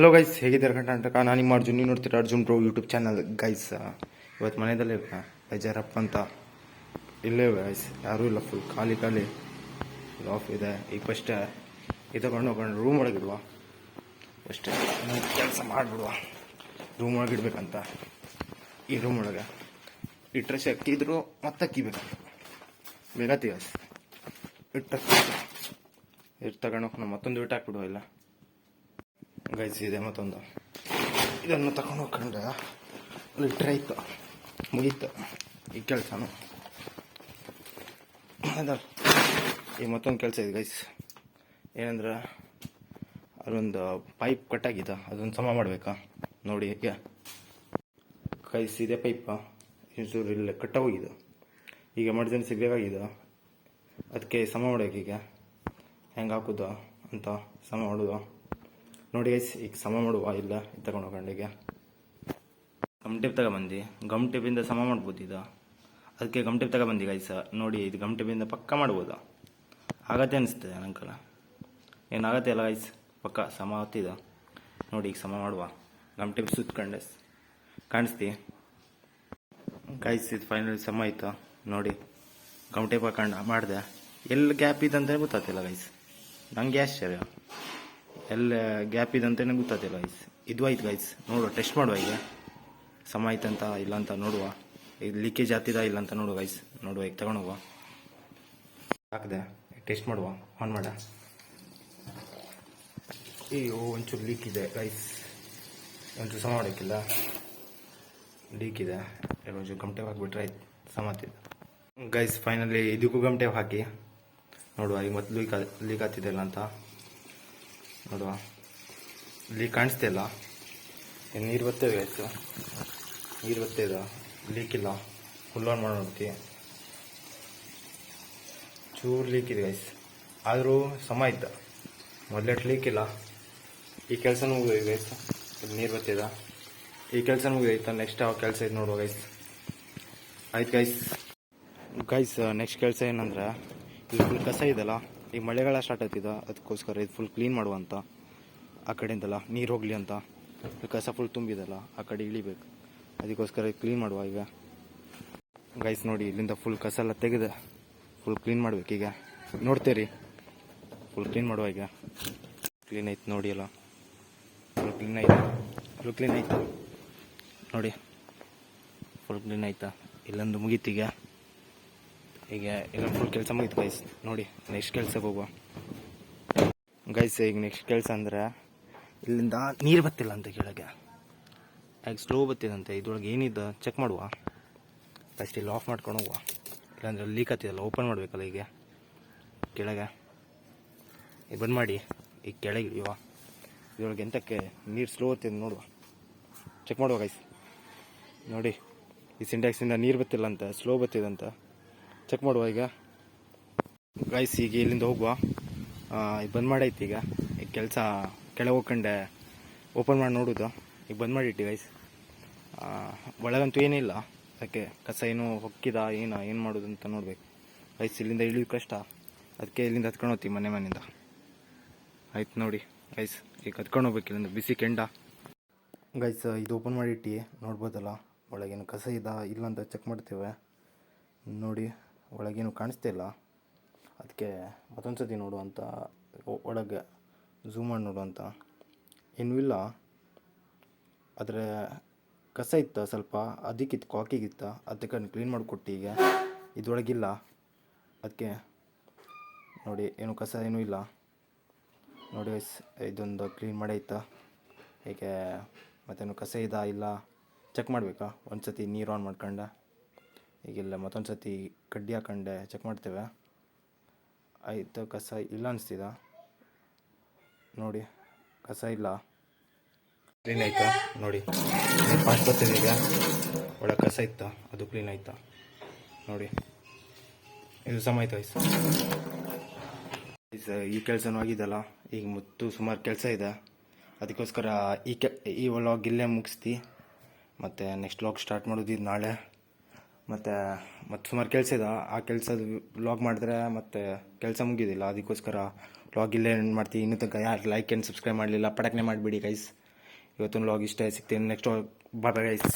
Hello guys, ಹೇಗಿದ್ದಾರೆ ಕರ್ನಾಟಕ? ನಾನು ನಿಮ್ಮ ಅರ್ಜುನ್, ನೀವು ನೋಡ್ತೀರಾ Arjun bro YouTube channel. Guys ಇವತ್ತು ಮನೆಯಲ್ಲೇ ಬೇಜಾರಪ್ಪ ಅಂತ ಇಲ್ಲೇ ಗೈಸ್, ಯಾರೂ ಇಲ್ಲ, ಫುಲ್ ಖಾಲಿ ಆಫ್ ಇದೆ. ಈಗ ಫಸ್ಟ್ ಇದು ಹೋಗೋಣ ರೂಮ್ ಒಳಗಿಡುವ, ಫಸ್ಟ್ ಕೆಲಸ ಮಾಡಿಬಿಡುವ. ರೂಮ್ ಒಳಗೆ ಇಡ್ಬೇಕಂತ, ಈ ರೂಮ್ ಒಳಗೆ ಇಟ್ಟರೆ ಶಕ್ತಿ ಇದ್ರು ಮತ್ತೆ ಅಕ್ಕಿಬೇಕಂತ ಬೇಗತಿ ಗೈಸ್. ಇಟ್ಟು ತಗೊಂಡು ಮತ್ತೊಂದು ಇಟ್ಟು ಹಾಕ್ಬಿಡುವ. ಇಲ್ಲ ಗೈಸ್ ಇದೆ ಮತ್ತೊಂದು, ಇದನ್ನು ತಗೊಂಡು ಹೋಗ್ಕೊಂಡ್ರೆ ಲಿಟ್ರೆ ಇತ್ತು, ಮುಗೀತು ಈ ಕೆಲಸನು. ಈಗ ಮತ್ತೊಂದು ಕೆಲಸ ಇದೆ ಗೈಸ್, ಏನಂದ್ರೆ ಅದೊಂದು ಪೈಪ್ ಕಟ್ಟಾಗಿದೆ, ಅದೊಂದು ಸಮ ಮಾಡಬೇಕಾ ನೋಡಿ. ಈಗ ಗೈಸ್ ಇದೆ ಪೈಪ, ಇನ್ಸೂರು ಇಲ್ಲ ಕಟ್ಟಾಗೋಗಿದೆ, ಈಗ ಎಮರ್ಜೆನ್ಸಿ ಬೇಕಾಗಿದೆ, ಅದಕ್ಕೆ ಸಮ ಮಾಡಬೇಕೀಗ. ಹೆಂಗೆ ಹಾಕೋದು ಅಂತ ಸಮ ಮಾಡೋದು ನೋಡಿ ಗೈಸ್. ಈಗ ಸಮ ಮಾಡುವ, ಇಲ್ಲ ತಗೊಂಡು ಹೋಗೊಂಡಿಗೆ ಗಮ್ ಟೇಪ್ ತಗೊಬಂದು, ಗಮ್ ಟೇಪಿಂದ ಸಮ ಮಾಡ್ಬೋದು ಇದು. ಅದಕ್ಕೆ ಗಮ್ ಟೇಪ್ ತಗೊಬಂದು ಗೈಸ್. ನೋಡಿ ಇದು ಗಮ್ ಟೇಪಿಂದ ಪಕ್ಕ ಮಾಡ್ಬೋದು, ಆಗತ್ತೆ ಅನಿಸ್ತದೆ ನಂಕಲ್ಲ. ಏನಾಗತ್ತೆ ಅಲ್ಲ ಗೈಸ್, ಪಕ್ಕ ಸಮ ಆಗ್ತಿದೆ ನೋಡಿ. ಈಗ ಸಮ ಮಾಡುವ, ಗಮ್ ಟೇಪ್ ಸುತ್ಕೊಂಡೆ ಕಾಣಿಸ್ತಿ ಗೈಸ್. ಇದು ಫೈನಲ್ ಸಮ ಆಯ್ತು ನೋಡಿ. ಗಮ್ ಟೇಪ್ ಹಾಕೊಂಡು ಮಾಡಿದೆ, ಎಲ್ಲಿ ಗ್ಯಾಪ್ ಇದೆ ಅಂತಲೇ ಗೊತ್ತಾಗ್ತಿಲ್ಲ ಗೈಸ್. ನಂಗೆ ಆಶ್ಚರ್ಯ, ಎಲ್ಲ ಗ್ಯಾಪ್ ಇದೆ ಅಂತಲೇ ಗೊತ್ತಾಗ್ತಿಲ್ಲ ಗೈಸ್. ಇದು ಆಯ್ತು ಗೈಸ್, ನೋಡುವ, ಟೆಸ್ಟ್ ಮಾಡುವ ಈಗ ಸಮ ಆಯ್ತಂತ ಇಲ್ಲ ಅಂತ ನೋಡುವ. ಇದು ಲೀಕೇಜ್ ಆಗ್ತಿದ ಇಲ್ಲ ಅಂತ ನೋಡುವ ಗೈಸ್. ನೋಡುವ, ಈಗ ತಗೊಂಡೋಗುವ, ಹಾಕಿದೆ, ಟೆಸ್ಟ್ ಮಾಡುವ, ಆನ್ ಮಾಡ. ಅಯ್ಯೋ ಒಂಚೂರು ಲೀಕ್ ಇದೆ ಗೈಸ್, ಒಂಚೂರು ಸಮ ಮಾಡೋಕ್ಕಿಲ್ಲ, ಲೀಕ್ ಇದೆ. ಒಂಚೂರು ಗಮ್ ಟೇಪ್ ಹಾಕಿಬಿಟ್ರೆ ಆಯ್ತು, ಸಮ ಆಗ್ತಿದೆ ಗೈಸ್. ಫೈನಲಿ ಇದಕ್ಕೂ ಗಮ್ ಟೇಪ್ ಹಾಕಿ ನೋಡುವ. ಈಗ ಮತ್ತೆ ಲೀಕ್ ಆಗ್ತಿದೆಲ್ಲ ಅಂತ ನೋಡುವ. ಲೀಕ್ ಕಾಣಿಸ್ತಿಲ್ಲ, ನೀರು ಬರ್ತೇವೆ ಆಯಿತು, ನೀರು ಬರ್ತೇದ, ಲೀಕ್ ಇಲ್ಲ. ಫುಲ್ ಆನ್ ಮಾಡಿ ನೋಡ್ತೀವಿ, ಚೂರು ಲೀಕ್ ಇದೆ ಗೈಸ್, ಆದರೂ ಸಮ ಆಯ್ತು. ಮೊದಲೆಟ್ ಲೀಕ್ ಇಲ್ಲ. ಈ ಕೆಲಸ ಮುಗಿದೋಯ್ತು ಗೈಸ್, ಇಲ್ಲಿ ನೀರು ಬರ್ತಿದ, ಈ ಕೆಲಸ ಮುಗಿದೋಯ್ತು. ನೆಕ್ಸ್ಟ್ ಯಾವ ಕೆಲಸ ಇದೆ ನೋಡುವ ಗೈಸ್. ಆಯ್ತು ಗೈಸ್, ನೆಕ್ಸ್ಟ್ ಕೆಲಸ ಏನಂದ್ರೆ, ಇಲ್ಲಿ ಫುಲ್ ಕಸ ಇದೆಲ್ಲ, ಈಗ ಮಳೆಗಾಲ ಸ್ಟಾರ್ಟ್ ಆಗ್ತಿದೆ, ಅದಕ್ಕೋಸ್ಕರ ಇದು ಫುಲ್ ಕ್ಲೀನ್ ಮಾಡುವಂತ. ಆ ಕಡೆಯಿಂದಲ್ಲ ನೀರು ಹೋಗಲಿ ಅಂತ, ಕಸ ಫುಲ್ ತುಂಬಿದಲ್ಲ, ಆ ಕಡೆ ಇಳಿಬೇಕು, ಅದಕ್ಕೋಸ್ಕರ ಕ್ಲೀನ್ ಮಾಡುವ ಈಗ ಗೈಸ್. ನೋಡಿ ಇಲ್ಲಿಂದ ಫುಲ್ ಕಸ ಎಲ್ಲ ತೆಗೆದು ಫುಲ್ ಕ್ಲೀನ್ ಮಾಡ್ಬೇಕು ಈಗ. ನೋಡ್ತೀರಿ, ಫುಲ್ ಕ್ಲೀನ್ ಮಾಡುವ ಈಗ. ಕ್ಲೀನ್ ಆಯ್ತು ನೋಡಿ, ಎಲ್ಲ ಫುಲ್ ಕ್ಲೀನ್ ಆಯ್ತು ನೋಡಿ, ಫುಲ್ ಕ್ಲೀನ್ ಆಯ್ತಾ. ಇಲ್ಲೊಂದು ಮುಗೀತೀಗ, ಈಗ ಎಲ್ಲ ಫುಲ್ ಕೆಲಸ ಮುಗೀತು ಗೈಸ್. ನೋಡಿ ನೆಕ್ಸ್ಟ್ ಕೆಲಸಕ್ಕೆ ಹೋಗುವ ಗೈಸ್. ಈಗ ನೆಕ್ಸ್ಟ್ ಕೆಲಸ ಅಂದರೆ, ಇಲ್ಲಿಂದ ನೀರು ಬತ್ತಿಲ್ಲ ಅಂತ ಕೆಳಗೆ, ಯಾಕೆ ಸ್ಲೋ ಬತ್ತಿದಂತೆ. ಇದ್ರೊಳಗೆ ಏನಿದೆ ಚೆಕ್ ಮಾಡುವ, ಫಸ್ಟ್ ಇಲ್ಲಿ ಆಫ್ ಮಾಡ್ಕೊಂಡು ಹೋಗುವ, ಇಲ್ಲಾಂದ್ರೆ ಲೀಕ್ ಆಗ್ತಿದಲ್ಲ, ಓಪನ್ ಮಾಡಬೇಕಲ್ಲ. ಈಗ ಕೆಳಗೆ ಈಗ ಬಂದ್ ಮಾಡಿ, ಈಗ ಕೆಳಗೆ ಇಳಿಯುವ. ಇದ್ರೊಳಗೆ ಎಂತಕ್ಕೆ ನೀರು ಸ್ಲೋ ಬರ್ತಿದೆ ನೋಡುವ, ಚೆಕ್ ಮಾಡುವ ಗೈಸ್. ನೋಡಿ ಈ ಸಿಂಟ್ಯಾಕ್ಸಿಂದ ನೀರು ಬತ್ತಿಲ್ಲ ಅಂತ, ಸ್ಲೋ ಬತ್ತಿದಂತ, ಚೆಕ್ ಮಾಡುವ ಈಗ ಗೈಸ್. ಈಗ ಇಲ್ಲಿಂದ ಹೋಗುವ, ಈಗ ಬಂದ್ ಮಾಡೈತಿ. ಈಗ ಕೆಲಸ ಕೆಳಗೆ ಹೋಗ್ಕೊಂಡೆ ಓಪನ್ ಮಾಡಿ ನೋಡೋದು. ಈಗ ಬಂದ್ ಮಾಡಿಟ್ಟಿ ಗೈಸ್. ಒಳಗಂತೂ ಏನಿಲ್ಲ, ಅದಕ್ಕೆ ಕಸ ಏನೋ ಹೊಕ್ಕಿದ ಏನು ಮಾಡೋದು ಅಂತ ನೋಡ್ಬೇಕು ಗೈಸ್. ಇಲ್ಲಿಂದ ಇಳಿಯೋದು ಕಷ್ಟ, ಅದಕ್ಕೆ ಇಲ್ಲಿಂದ ಹತ್ಕೊಂಡು ಹೋಗ್ತೀವಿ ಮನೆಯಿಂದ. ಆಯ್ತು ನೋಡಿ ಗೈಸ್, ಈಗ ಹತ್ಕೊಂಡು ಹೋಗ್ಬೇಕು ಇಲ್ಲಿಂದ, ಬಿಸಿ ಕೆಂಡ ಗೈಸ್. ಇದು ಓಪನ್ ಮಾಡಿಟ್ಟು ನೋಡ್ಬೋದಲ್ಲ, ಒಳಗೇನು ಕಸ ಇಲ್ಲ ಅಂತ ಚೆಕ್ ಮಾಡ್ತೇವೆ ನೋಡಿ. ಒಳಗೇನು ಕಾಣಿಸ್ತಿಲ್ಲ, ಅದಕ್ಕೆ ಮತ್ತೊಂದು ಸತಿ ನೋಡುವಂತ, ಒಳಗೆ ಝೂಮ್ ಮಾಡಿ ನೋಡುವಂತ. ಏನೂ ಇಲ್ಲ, ಆದರೆ ಕಸ ಇತ್ತು ಸ್ವಲ್ಪ, ಅದಕ್ಕಿತ್ತು, ಕಾಕಿಗಿತ್ತು, ಅದಕ್ಕೆ ಕ್ಲೀನ್ ಮಾಡಿಕೊಟ್ಟು. ಈಗ ಇದ್ರೊಳಗಿಲ್ಲ, ಅದಕ್ಕೆ ನೋಡಿ ಏನು ಕಸ ಏನೂ ಇಲ್ಲ ನೋಡಿ ಗೈಸ್. ಇದೊಂದು ಕ್ಲೀನ್ ಮಾಡೈತ, ಹೀಗೆ ಮತ್ತೇನು ಕಸ ಇಲ್ಲ ಚೆಕ್ ಮಾಡಬೇಕಾ. ಒಂದು ಸತಿ ನೀರು ಆನ್ ಮಾಡ್ಕೊಂಡೆ, ಈಗಿಲ್ಲ ಮತ್ತೊಂದು ಸತಿ ಕಡ್ಡಿ ಹಾಕೊಂಡೆ ಚೆಕ್ ಮಾಡ್ತೇವೆ. ಆಯಿತು, ಕಸ ಇಲ್ಲ ಅನಿಸ್ತಿದ ನೋಡಿ, ಕಸ ಇಲ್ಲ, ಕ್ಲೀನ್ ಆಯ್ತಾ ನೋಡಿ. ಫಾಸ್ಟ್ ಬರ್ತಿದೆ ಈಗ, ಒಳಗೆ ಕಸ ಇತ್ತು, ಅದು ಕ್ಲೀನ್ ಆಯ್ತಾ ನೋಡಿ. ಇದು ಸಮ ಆಯ್ತು ಗೈಸ್. ಈ ಕೆಲಸನೂ ಆಗಿದಲ್ಲ, ಈಗ ಮತ್ತು ಸುಮಾರು ಕೆಲಸ ಇದೆ, ಅದಕ್ಕೋಸ್ಕರ ಈ ವ್ಲಾಗ್ ಇಲ್ಲೇ ಮುಗಿಸ್ತಿ. ಮತ್ತು ನೆಕ್ಸ್ಟ್ ವ್ಲಾಗ್ ಸ್ಟಾರ್ಟ್ ಮಾಡೋದು ನಾಳೆ. ಮತ್ತು ಸುಮಾರು ಕೆಲಸ ಇದೆ, ಆ ಕೆಲಸದ ವ್ಲಾಗ್ ಮಾಡಿದ್ರೆ ಮತ್ತು ಕೆಲಸ ಮುಗಿಯೋದಿಲ್ಲ, ಅದಕ್ಕೋಸ್ಕರ ವ್ಲಾಗ್ ಇಲ್ಲೇ ಏನು ಮಾಡ್ತೀವಿ. ಇನ್ನೂ ತನಕ ಯಾರು ಲೈಕ್ ಆ್ಯಂಡ್ ಸಬ್ಸ್ಕ್ರೈಬ್ ಮಾಡಲಿಲ್ಲ, ಪಟಕ್ನೆ ಮಾಡಿಬಿಡಿ ಗೈಸ್. ಇವತ್ತೊಂದು ಲಾಗ್ ಇಷ್ಟ ಸಿಗ್ತೀನಿ ನೆಕ್ಸ್ಟ್ ಬಾಯ್ ಗೈಸ್.